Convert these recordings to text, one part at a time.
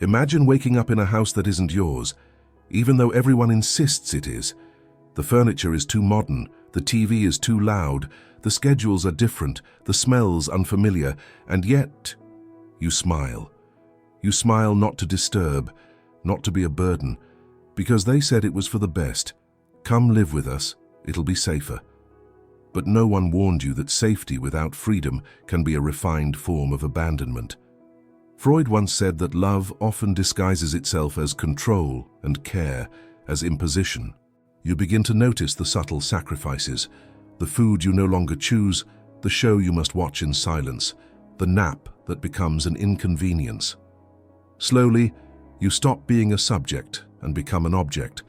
Imagine waking up in a house that isn't yours, even though everyone insists it is. The furniture is too modern, the TV is too loud, the schedules are different, the smells unfamiliar, and yet you smile. You smile not to disturb, not to be a burden, because they said it was for the best. Come live with us, it'll be safer. But no one warned you that safety without freedom can be a refined form of abandonment. Freud once said that love often disguises itself as control and care, as imposition. You begin to notice the subtle sacrifices, the food you no longer choose, the show you must watch in silence, the nap that becomes an inconvenience. Slowly, you stop being a subject and become an object,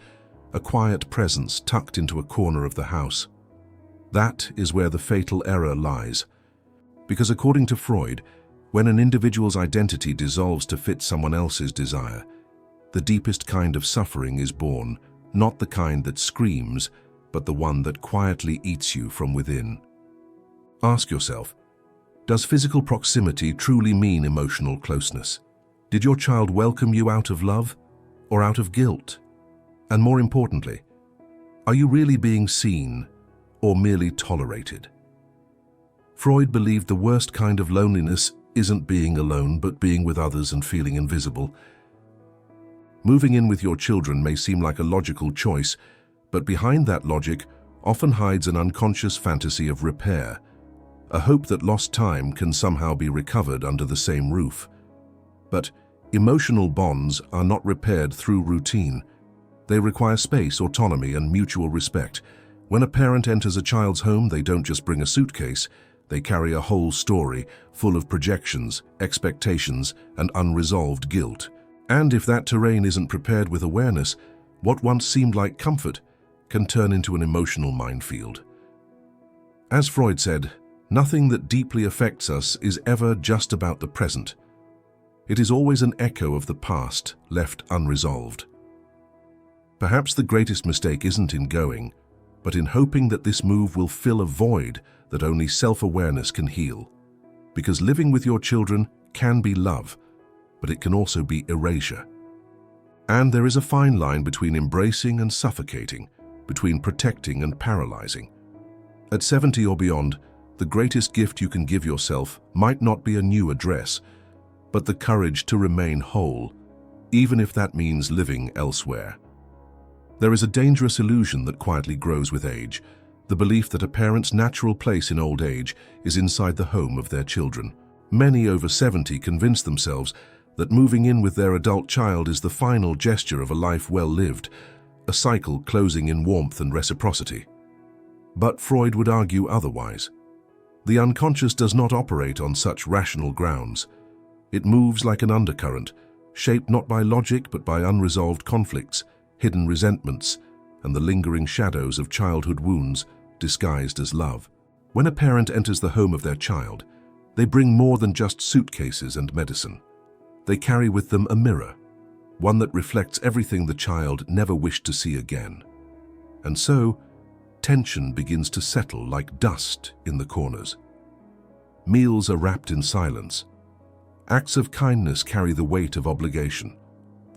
a quiet presence tucked into a corner of the house. That is where the fatal error lies. Because according to Freud, when an individual's identity dissolves to fit someone else's desire, the deepest kind of suffering is born, not the kind that screams, but the one that quietly eats you from within. Ask yourself, does physical proximity truly mean emotional closeness? Did your child welcome you out of love or out of guilt? And more importantly, are you really being seen or merely tolerated? Freud believed the worst kind of loneliness isn't being alone, but being with others and feeling invisible. Moving in with your children may seem like a logical choice, but behind that logic often hides an unconscious fantasy of repair, a hope that lost time can somehow be recovered under the same roof. But emotional bonds are not repaired through routine. They require space, autonomy, and mutual respect. When a parent enters a child's home, they don't just bring a suitcase, they carry a whole story full of projections, expectations, and unresolved guilt. And if that terrain isn't prepared with awareness, what once seemed like comfort can turn into an emotional minefield. As Freud said, nothing that deeply affects us is ever just about the present. It is always an echo of the past left unresolved. Perhaps the greatest mistake isn't in going, but in hoping that this move will fill a void that only self-awareness can heal. Because living with your children can be love, but it can also be erasure. And there is a fine line between embracing and suffocating, between protecting and paralyzing. At 70 or beyond, the greatest gift you can give yourself might not be a new address, but the courage to remain whole, even if that means living elsewhere. There is a dangerous illusion that quietly grows with age, the belief that a parent's natural place in old age is inside the home of their children. Many over 70 convince themselves that moving in with their adult child is the final gesture of a life well lived, a cycle closing in warmth and reciprocity. But Freud would argue otherwise. The unconscious does not operate on such rational grounds. It moves like an undercurrent, shaped not by logic but by unresolved conflicts, hidden resentments, and the lingering shadows of childhood wounds disguised as love. When a parent enters the home of their child, they bring more than just suitcases and medicine. They carry with them a mirror, one that reflects everything the child never wished to see again. And so, tension begins to settle like dust in the corners. Meals are wrapped in silence. Acts of kindness carry the weight of obligation.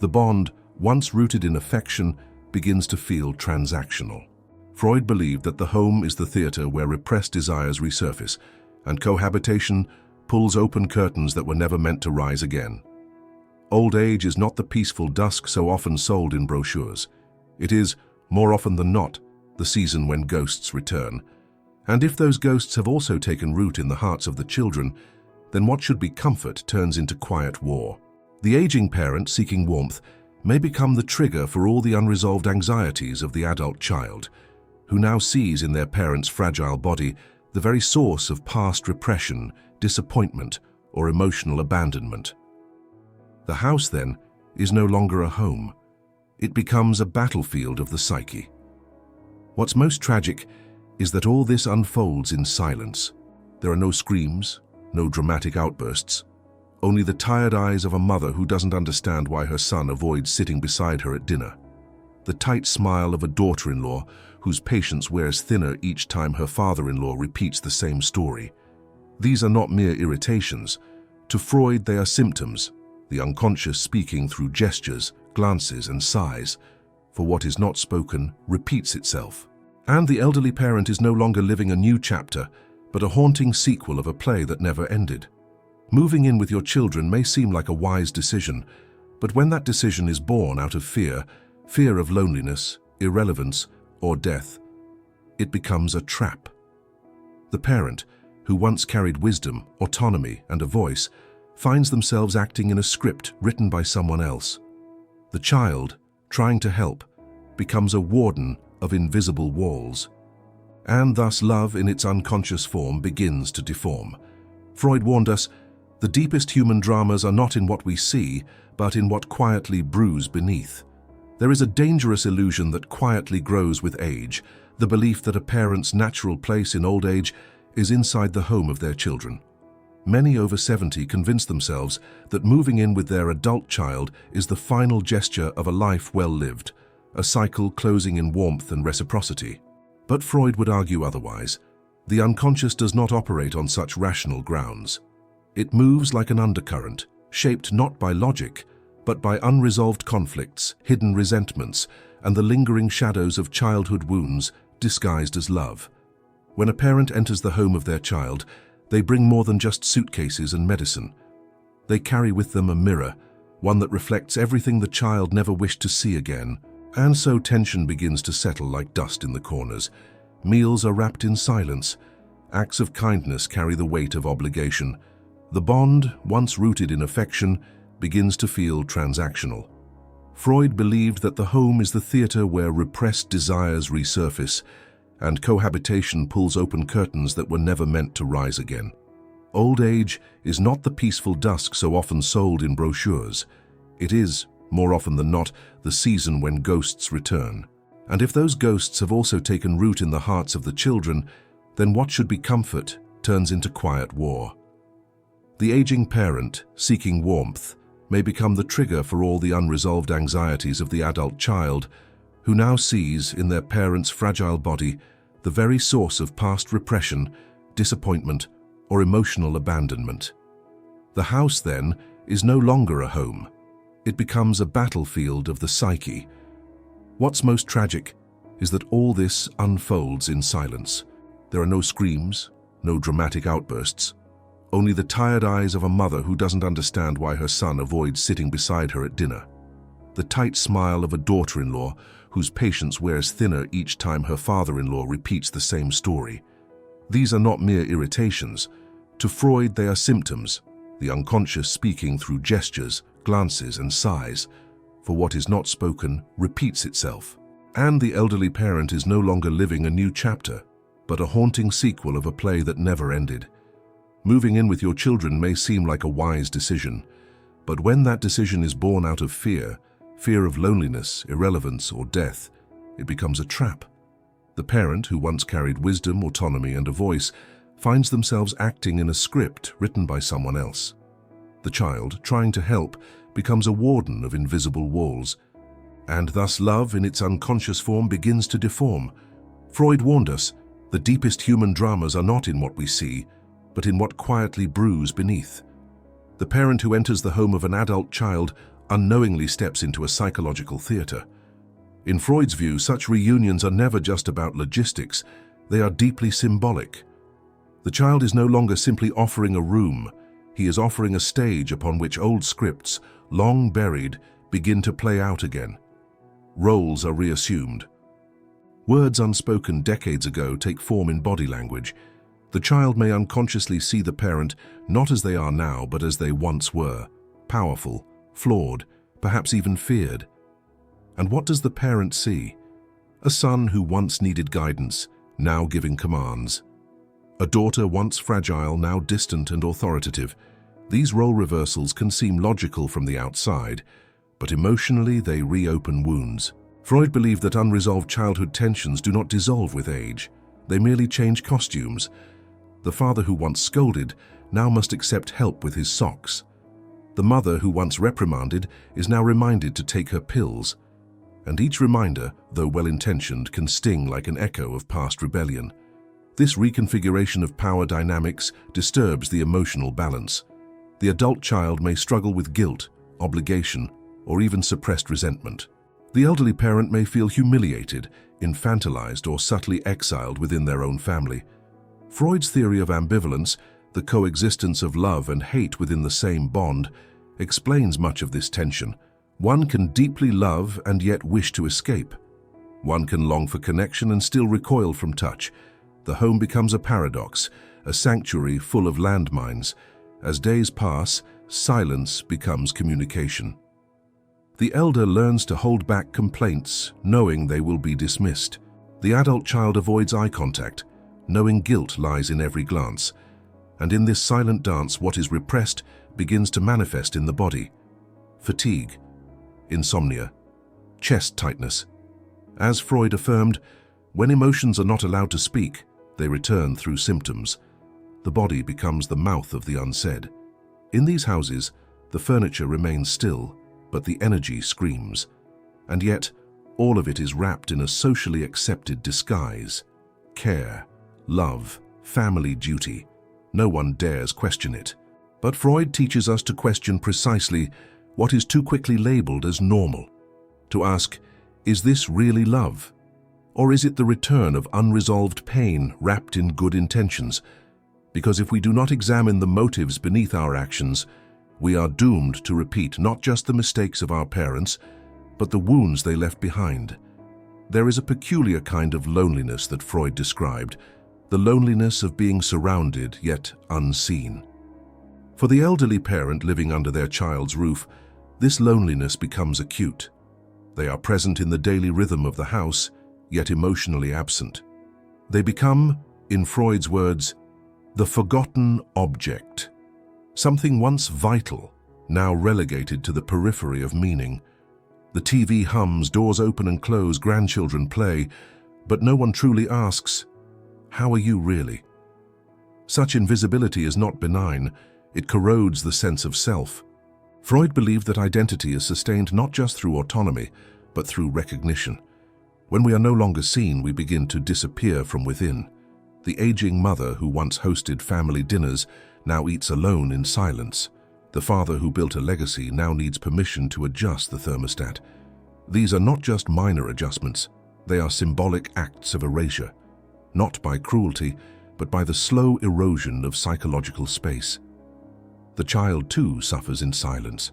The bond, once rooted in affection, begins to feel transactional. Freud believed that the home is the theater where repressed desires resurface, and cohabitation pulls open curtains that were never meant to rise again. Old age is not the peaceful dusk so often sold in brochures. It is, more often than not, the season when ghosts return. And if those ghosts have also taken root in the hearts of the children, then what should be comfort turns into quiet war. The aging parent seeking warmth may become the trigger for all the unresolved anxieties of the adult child, who now sees in their parent's fragile body the very source of past repression, disappointment, or emotional abandonment. The house, then, is no longer a home. It becomes a battlefield of the psyche. What's most tragic is that all this unfolds in silence. There are no screams, no dramatic outbursts, only the tired eyes of a mother who doesn't understand why her son avoids sitting beside her at dinner, the tight smile of a daughter-in-law whose patience wears thinner each time her father-in-law repeats the same story. These are not mere irritations. To Freud, they are symptoms, the unconscious speaking through gestures, glances, and sighs, for what is not spoken repeats itself. And the elderly parent is no longer living a new chapter, but a haunting sequel of a play that never ended. Moving in with your children may seem like a wise decision, but when that decision is born out of fear of loneliness, irrelevance, or death, it becomes a trap. The parent, who once carried wisdom, autonomy, and a voice, finds themselves acting in a script written by someone else. The child, trying to help, becomes a warden of invisible walls. And thus love in its unconscious form begins to deform. Freud warned us, the deepest human dramas are not in what we see, but in what quietly brews beneath. There is a dangerous illusion that quietly grows with age, the belief that a parent's natural place in old age is inside the home of their children. Many over 70 convince themselves that moving in with their adult child is the final gesture of a life well lived, a cycle closing in warmth and reciprocity. But Freud would argue otherwise. The unconscious does not operate on such rational grounds. It moves like an undercurrent, shaped not by logic, but by unresolved conflicts, hidden resentments, and the lingering shadows of childhood wounds disguised as love. When a parent enters the home of their child, they bring more than just suitcases and medicine. They carry with them a mirror, one that reflects everything the child never wished to see again. And so tension begins to settle like dust in the corners. Meals are wrapped in silence. Acts of kindness carry the weight of obligation. The bond, once rooted in affection, begins to feel transactional. Freud believed that the home is the theater where repressed desires resurface, and cohabitation pulls open curtains that were never meant to rise again. Old age is not the peaceful dusk so often sold in brochures. It is, more often than not, the season when ghosts return. And if those ghosts have also taken root in the hearts of the children, then what should be comfort turns into quiet war. The aging parent, seeking warmth, may become the trigger for all the unresolved anxieties of the adult child, who now sees in their parent's fragile body the very source of past repression, disappointment, or emotional abandonment. The house, then, is no longer a home. It becomes a battlefield of the psyche. What's most tragic is that all this unfolds in silence. There are no screams, no dramatic outbursts, only the tired eyes of a mother who doesn't understand why her son avoids sitting beside her at dinner, the tight smile of a daughter-in-law whose patience wears thinner each time her father-in-law repeats the same story. These are not mere irritations. To Freud, they are symptoms, the unconscious speaking through gestures, glances, and sighs, for what is not spoken repeats itself. And the elderly parent is no longer living a new chapter, but a haunting sequel of a play that never ended. Moving in with your children may seem like a wise decision, but when that decision is born out of fear of loneliness, irrelevance, or death, it becomes a trap. The parent, who once carried wisdom, autonomy, and a voice, finds themselves acting in a script written by someone else. The child, trying to help, becomes a warden of invisible walls, and thus love in its unconscious form begins to deform. Freud warned us, the deepest human dramas are not in what we see, but in what quietly brews beneath. The parent who enters the home of an adult child unknowingly steps into a psychological theater. In Freud's view, such reunions are never just about logistics, they are deeply symbolic. The child is no longer simply offering a room, he is offering a stage upon which old scripts, long buried, begin to play out again. Roles are reassumed. Words unspoken decades ago take form in body language. The child may unconsciously see the parent not as they are now, but as they once were, powerful, flawed, perhaps even feared. And what does the parent see? A son who once needed guidance, now giving commands. A daughter once fragile, now distant and authoritative. These role reversals can seem logical from the outside, but emotionally they reopen wounds. Freud believed that unresolved childhood tensions do not dissolve with age. They merely change costumes. The father who once scolded now must accept help with his socks. The mother who once reprimanded is now reminded to take her pills. And each reminder, though well-intentioned, can sting like an echo of past rebellion. This reconfiguration of power dynamics disturbs the emotional balance. The adult child may struggle with guilt, obligation, or even suppressed resentment. The elderly parent may feel humiliated, infantilized, or subtly exiled within their own family. Freud's theory of ambivalence, the coexistence of love and hate within the same bond, explains much of this tension. One can deeply love and yet wish to escape. One can long for connection and still recoil from touch. The home becomes a paradox, a sanctuary full of landmines. As days pass, silence becomes communication. The elder learns to hold back complaints, knowing they will be dismissed. The adult child avoids eye contact, knowing guilt lies in every glance. And in this silent dance, what is repressed begins to manifest in the body. Fatigue, insomnia, chest tightness. As Freud affirmed, when emotions are not allowed to speak, they return through symptoms. The body becomes the mouth of the unsaid. In these houses, the furniture remains still, but the energy screams. And yet, all of it is wrapped in a socially accepted disguise. Care, love, family duty. No one dares question it. But Freud teaches us to question precisely what is too quickly labeled as normal. To ask, is this really love? Or is it the return of unresolved pain wrapped in good intentions? Because if we do not examine the motives beneath our actions, we are doomed to repeat not just the mistakes of our parents, but the wounds they left behind. There is a peculiar kind of loneliness that Freud described, the loneliness of being surrounded yet unseen. For the elderly parent living under their child's roof, this loneliness becomes acute. They are present in the daily rhythm of the house, yet emotionally absent. They become, in Freud's words, the forgotten object, something once vital, now relegated to the periphery of meaning. The TV hums, doors open and close, grandchildren play, but no one truly asks, how are you really? Such invisibility is not benign, it corrodes the sense of self. Freud believed that identity is sustained not just through autonomy, but through recognition. When we are no longer seen, we begin to disappear from within. The aging mother who once hosted family dinners now eats alone in silence. The father who built a legacy now needs permission to adjust the thermostat. These are not just minor adjustments, they are symbolic acts of erasure, not by cruelty, but by the slow erosion of psychological space. The child too suffers in silence.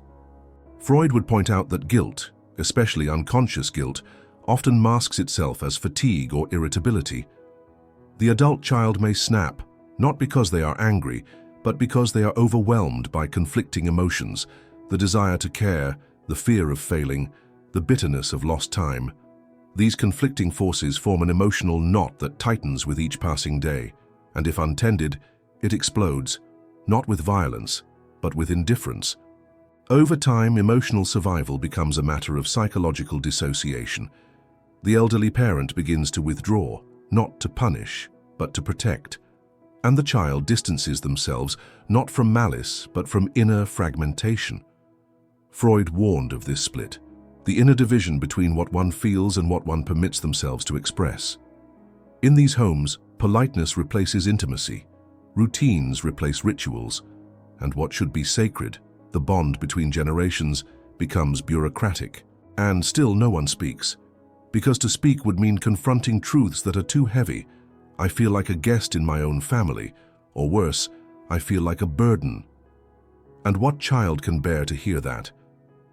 Freud would point out that guilt, especially unconscious guilt, often masks itself as fatigue or irritability. The adult child may snap, not because they are angry, but because they are overwhelmed by conflicting emotions, the desire to care, the fear of failing, the bitterness of lost time. These conflicting forces form an emotional knot that tightens with each passing day, and if untended, it explodes, not with violence, but with indifference. Over time, emotional survival becomes a matter of psychological dissociation. The elderly parent begins to withdraw, not to punish, but to protect. And the child distances themselves not from malice, but from inner fragmentation. Freud warned of this split, the inner division between what one feels and what one permits themselves to express. In these homes, politeness replaces intimacy, routines replace rituals, and what should be sacred, the bond between generations, becomes bureaucratic. And still no one speaks, because to speak would mean confronting truths that are too heavy. I feel like a guest in my own family, or worse, I feel like a burden. And what child can bear to hear that?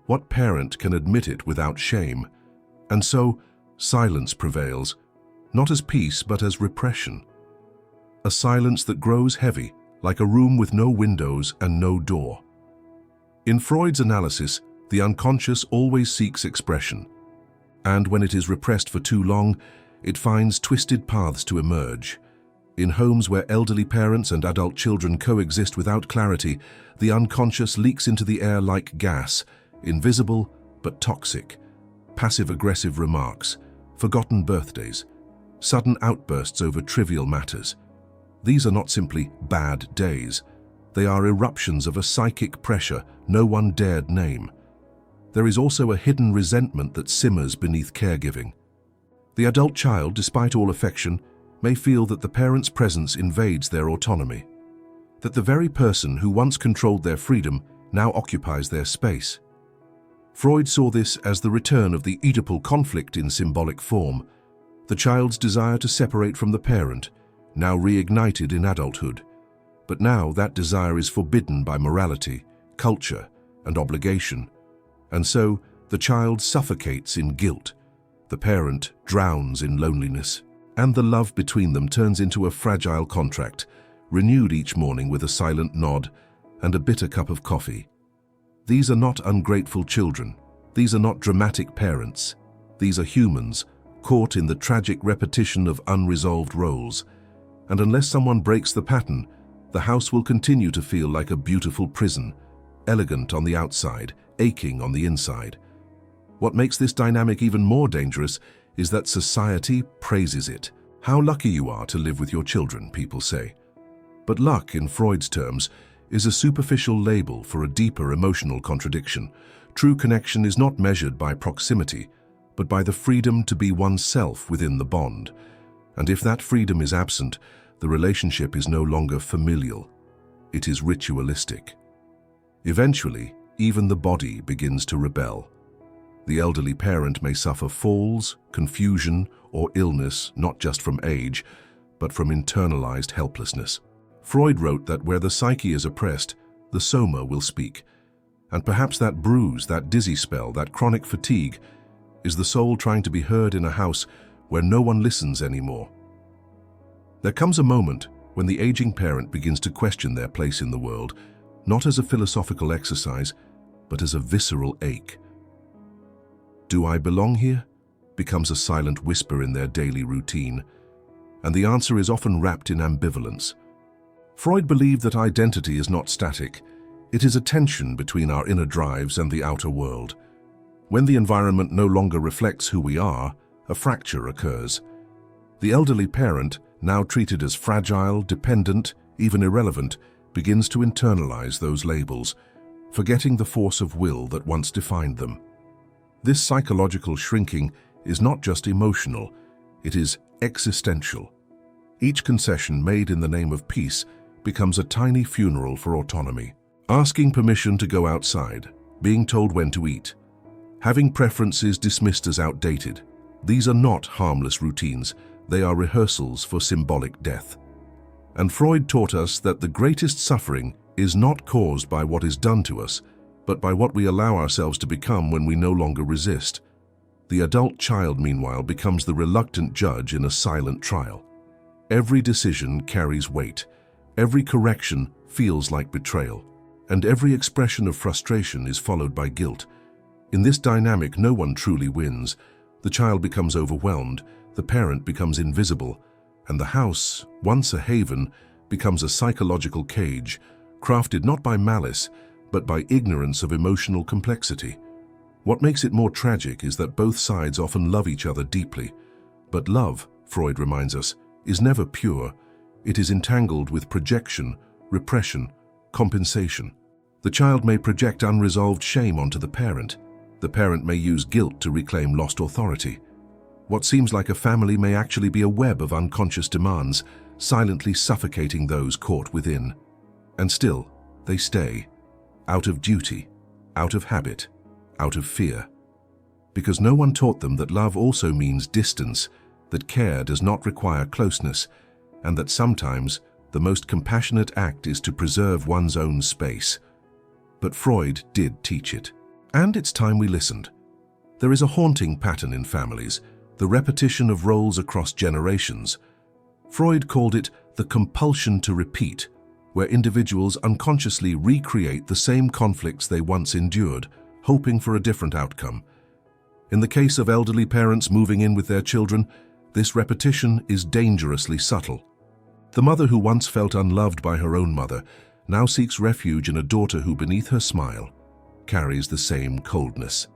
What parent can admit it without shame? And so, silence prevails, not as peace but as repression. A silence that grows heavy, like a room with no windows and no door. In Freud's analysis, the unconscious always seeks expression, and when it is repressed for too long, it finds twisted paths to emerge. In homes where elderly parents and adult children coexist without clarity, the unconscious leaks into the air like gas, invisible but toxic. Passive-aggressive remarks, forgotten birthdays, sudden outbursts over trivial matters. These are not simply bad days. They are eruptions of a psychic pressure no one dared name. There is also a hidden resentment that simmers beneath caregiving. The adult child, despite all affection, may feel that the parent's presence invades their autonomy, that the very person who once controlled their freedom now occupies their space. Freud saw this as the return of the Oedipal conflict in symbolic form, the child's desire to separate from the parent, now reignited in adulthood. But now that desire is forbidden by morality, culture, and obligation. And so, the child suffocates in guilt, the parent drowns in loneliness, and the love between them turns into a fragile contract, renewed each morning with a silent nod and a bitter cup of coffee. These are not ungrateful children. These are not dramatic parents. These are humans, caught in the tragic repetition of unresolved roles. And unless someone breaks the pattern, the house will continue to feel like a beautiful prison, elegant on the outside, aching on the inside. What makes this dynamic even more dangerous is that society praises it. How lucky you are to live with your children, people say. But luck, in Freud's terms, is a superficial label for a deeper emotional contradiction. True connection is not measured by proximity, but by the freedom to be oneself within the bond. And if that freedom is absent, the relationship is no longer familial. It is ritualistic. Eventually, even the body begins to rebel. The elderly parent may suffer falls, confusion, or illness not just from age, but from internalized helplessness. Freud wrote that where the psyche is oppressed, the soma will speak. And perhaps that bruise, that dizzy spell, that chronic fatigue is the soul trying to be heard in a house where no one listens anymore. There comes a moment when the aging parent begins to question their place in the world, not as a philosophical exercise, but as a visceral ache. Do I belong here? Becomes a silent whisper in their daily routine, and the answer is often wrapped in ambivalence. Freud believed that identity is not static. It is a tension between our inner drives and the outer world. When the environment no longer reflects who we are, a fracture occurs. The elderly parent, now treated as fragile, dependent, even irrelevant, begins to internalize those labels, forgetting the force of will that once defined them. This psychological shrinking is not just emotional, it is existential. Each concession made in the name of peace becomes a tiny funeral for autonomy. Asking permission to go outside, being told when to eat, having preferences dismissed as outdated. These are not harmless routines, they are rehearsals for symbolic death. And Freud taught us that the greatest suffering is not caused by what is done to us, but by what we allow ourselves to become when we no longer resist. The adult child, meanwhile, becomes the reluctant judge in a silent trial. Every decision carries weight. Every correction feels like betrayal. And every expression of frustration is followed by guilt. In this dynamic, no one truly wins. The child becomes overwhelmed, the parent becomes invisible, and the house, once a haven, becomes a psychological cage, crafted not by malice, but by ignorance of emotional complexity. What makes it more tragic is that both sides often love each other deeply. But love, Freud reminds us, is never pure. It is entangled with projection, repression, compensation. The child may project unresolved shame onto the parent. The parent may use guilt to reclaim lost authority. What seems like a family may actually be a web of unconscious demands, silently suffocating those caught within. And still, they stay. Out of duty, out of habit, out of fear. Because no one taught them that love also means distance, that care does not require closeness, and that sometimes the most compassionate act is to preserve one's own space. But Freud did teach it. And it's time we listened. There is a haunting pattern in families, the repetition of roles across generations. Freud called it the compulsion to repeat, where individuals unconsciously recreate the same conflicts they once endured, hoping for a different outcome. In the case of elderly parents moving in with their children, this repetition is dangerously subtle. The mother who once felt unloved by her own mother now seeks refuge in a daughter who, beneath her smile, carries the same coldness.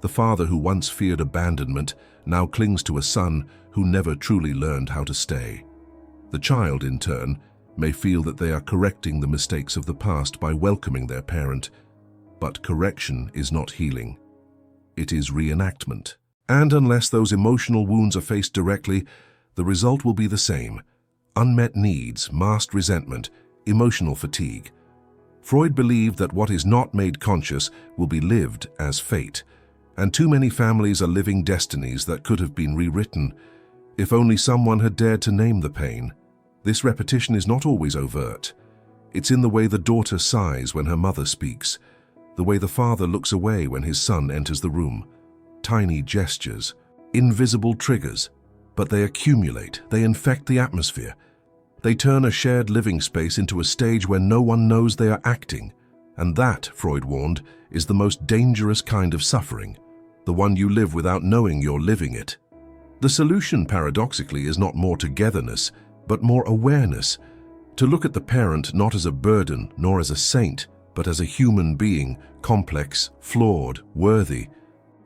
The father who once feared abandonment now clings to a son who never truly learned how to stay. The child, in turn, may feel that they are correcting the mistakes of the past by welcoming their parent, but correction is not healing. It is reenactment. And unless those emotional wounds are faced directly, the result will be the same: unmet needs, masked resentment, emotional fatigue. Freud believed that what is not made conscious will be lived as fate, and too many families are living destinies that could have been rewritten if only someone had dared to name the pain. This repetition is not always overt. It's in the way the daughter sighs when her mother speaks, the way the father looks away when his son enters the room. Tiny gestures, invisible triggers, but they accumulate, they infect the atmosphere. They turn a shared living space into a stage where no one knows they are acting. And that, Freud warned, is the most dangerous kind of suffering, the one you live without knowing you're living it. The solution, paradoxically, is not more togetherness, but more awareness. To look at the parent not as a burden nor as a saint, but as a human being, complex, flawed, worthy.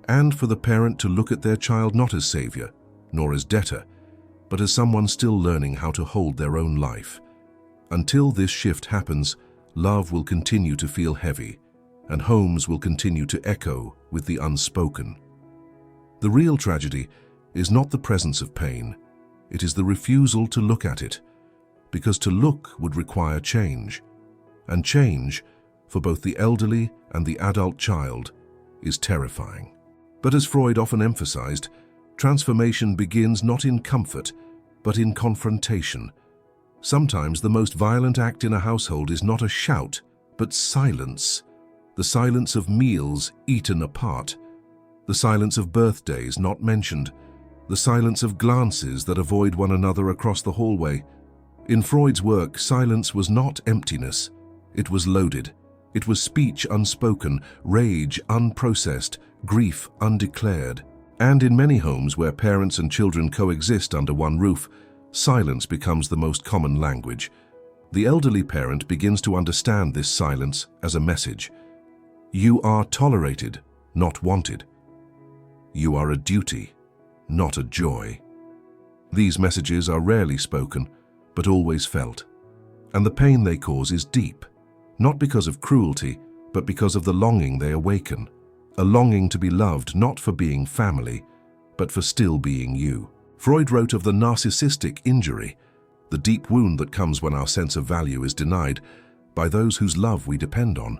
And for the parent to look at their child not as savior, nor as debtor, but as someone still learning how to hold their own life. Until this shift happens, love will continue to feel heavy, and homes will continue to echo with the unspoken. The real tragedy is not the presence of pain, it is the refusal to look at it, because to look would require change, and change, for both the elderly and the adult child, is terrifying. But as Freud often emphasized, transformation begins not in comfort, but in confrontation. Sometimes the most violent act in a household is not a shout, but silence. The silence of meals eaten apart. The silence of birthdays not mentioned. The silence of glances that avoid one another across the hallway. In Freud's work, silence was not emptiness. It was loaded. It was speech unspoken, rage unprocessed, grief undeclared. And in many homes where parents and children coexist under one roof, silence becomes the most common language. The elderly parent begins to understand this silence as a message. You are tolerated, not wanted. You are a duty, not a joy. These messages are rarely spoken, but always felt. And the pain they cause is deep, not because of cruelty, but because of the longing they awaken. A longing to be loved not for being family, but for still being you. Freud wrote of the narcissistic injury, the deep wound that comes when our sense of value is denied by those whose love we depend on.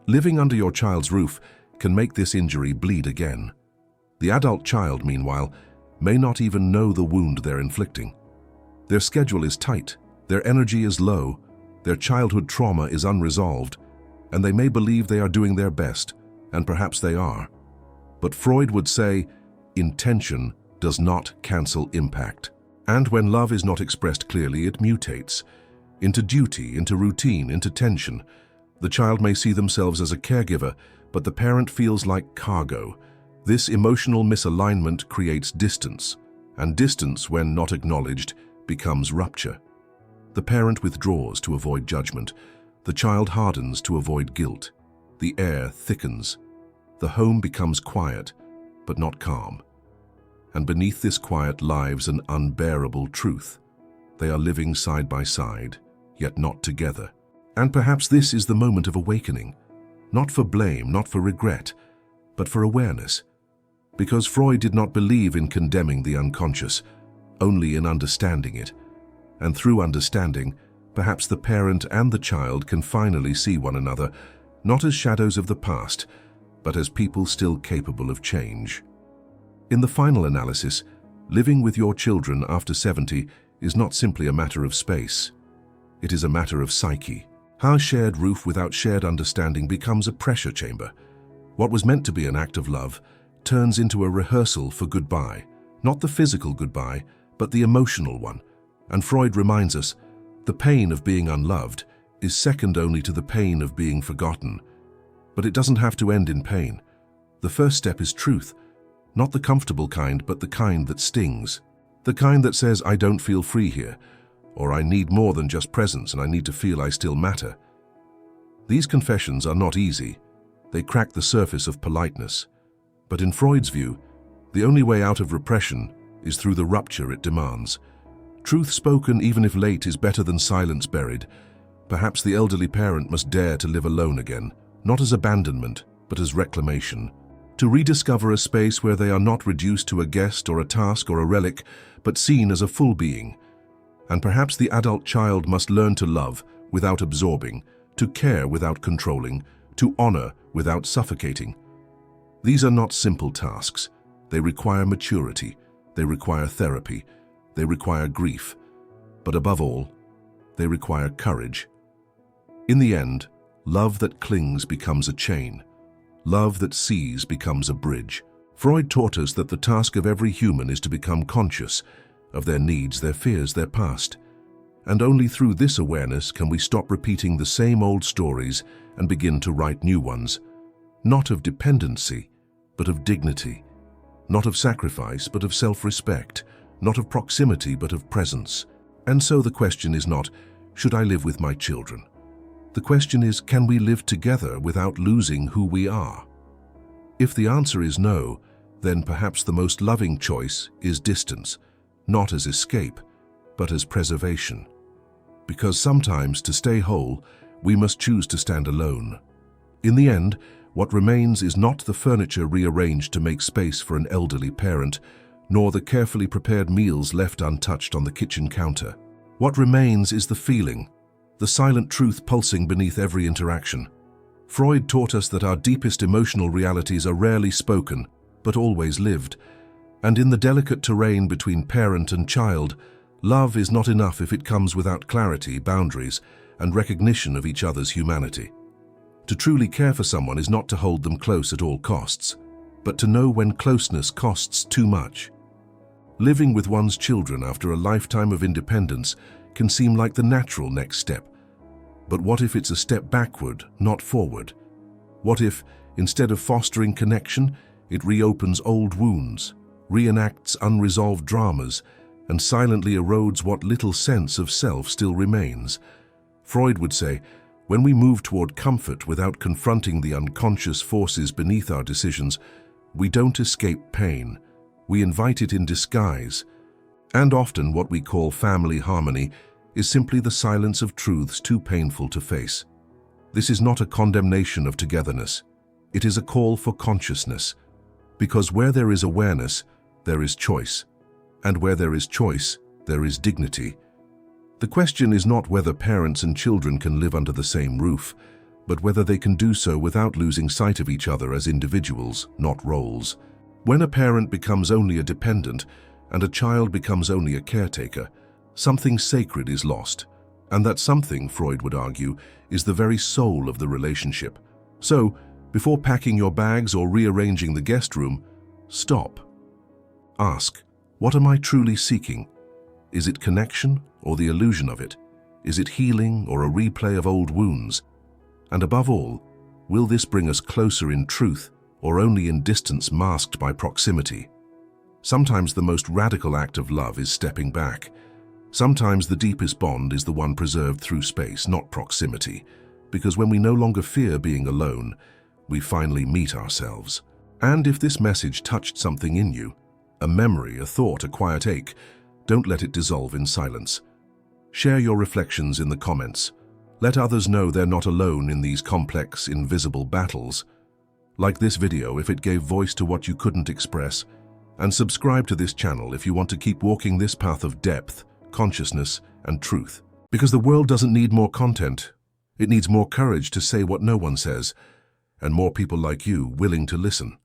Living under your child's roof can make this injury bleed again. The adult child, meanwhile, may not even know the wound they're inflicting. Their schedule is tight, their energy is low, their childhood trauma is unresolved, and they may believe they are doing their best, and perhaps they are. But Freud would say, intention does not cancel impact. And when love is not expressed clearly, it mutates into duty, into routine, into tension. The child may see themselves as a caregiver, but the parent feels like cargo. This emotional misalignment creates distance, and distance, when not acknowledged, becomes rupture. The parent withdraws to avoid judgment. The child hardens to avoid guilt. The air thickens. The home becomes quiet, but not calm. And beneath this quiet lies an unbearable truth. They are living side by side, yet not together. And perhaps this is the moment of awakening, not for blame, not for regret, but for awareness. Because Freud did not believe in condemning the unconscious, only in understanding it. And through understanding, perhaps the parent and the child can finally see one another, not as shadows of the past, but as people still capable of change. In the final analysis, living with your children after 70 is not simply a matter of space. It is a matter of psyche. Our shared roof without shared understanding becomes a pressure chamber. What was meant to be an act of love turns into a rehearsal for goodbye, not the physical goodbye, but the emotional one. And Freud reminds us, the pain of being unloved is second only to the pain of being forgotten. But it doesn't have to end in pain. The first step is truth, not the comfortable kind, but the kind that stings. The kind that says, I don't feel free here, or I need more than just presence and I need to feel I still matter. These confessions are not easy. They crack the surface of politeness. But in Freud's view, the only way out of repression is through the rupture it demands. Truth spoken, even if late, is better than silence buried. Perhaps the elderly parent must dare to live alone again, not as abandonment, but as reclamation. To rediscover a space where they are not reduced to a guest or a task or a relic, but seen as a full being. And perhaps the adult child must learn to love without absorbing, to care without controlling, to honor without suffocating. These are not simple tasks. They require maturity, they require therapy, they require grief, but above all, they require courage. In the end, love that clings becomes a chain. Love that sees becomes a bridge. Freud taught us that the task of every human is to become conscious of their needs, their fears, their past. And only through this awareness can we stop repeating the same old stories and begin to write new ones. Not of dependency, but of dignity. Not of sacrifice, but of self-respect. Not of proximity, but of presence. And so the question is not, should I live with my children? The question is, can we live together without losing who we are? If the answer is no, then perhaps the most loving choice is distance, not as escape, but as preservation. Because sometimes, to stay whole, we must choose to stand alone. In the end, what remains is not the furniture rearranged to make space for an elderly parent, nor the carefully prepared meals left untouched on the kitchen counter. What remains is the feeling, the silent truth pulsing beneath every interaction. Freud taught us that our deepest emotional realities are rarely spoken, but always lived. And in the delicate terrain between parent and child, love is not enough if it comes without clarity, boundaries, and recognition of each other's humanity. To truly care for someone is not to hold them close at all costs, but to know when closeness costs too much. Living with one's children after a lifetime of independence can seem like the natural next step. But what if it's a step backward, not forward? What if, instead of fostering connection, it reopens old wounds, reenacts unresolved dramas, and silently erodes what little sense of self still remains? Freud would say, when we move toward comfort without confronting the unconscious forces beneath our decisions, we don't escape pain, we invite it in disguise. And often what we call family harmony is simply the silence of truths too painful to face. This is not a condemnation of togetherness. It is a call for consciousness. Because where there is awareness, there is choice. And where there is choice, there is dignity. The question is not whether parents and children can live under the same roof, but whether they can do so without losing sight of each other as individuals, not roles. When a parent becomes only a dependent and a child becomes only a caretaker, something sacred is lost. And that something, Freud would argue, is the very soul of the relationship. So, before packing your bags or rearranging the guest room, stop. Ask, what am I truly seeking? Is it connection or the illusion of it? Is it healing or a replay of old wounds? And above all, will this bring us closer in truth or only in distance masked by proximity? Sometimes the most radical act of love is stepping back. Sometimes the deepest bond is the one preserved through space, not proximity, because when we no longer fear being alone, we finally meet ourselves. And if this message touched something in you, a memory, a thought, a quiet ache, don't let it dissolve in silence. Share your reflections in the comments. Let others know they're not alone in these complex, invisible battles. Like this video if it gave voice to what you couldn't express, and subscribe to this channel if you want to keep walking this path of depth, consciousness, and truth. Because the world doesn't need more content. It needs more courage to say what no one says, and more people like you willing to listen.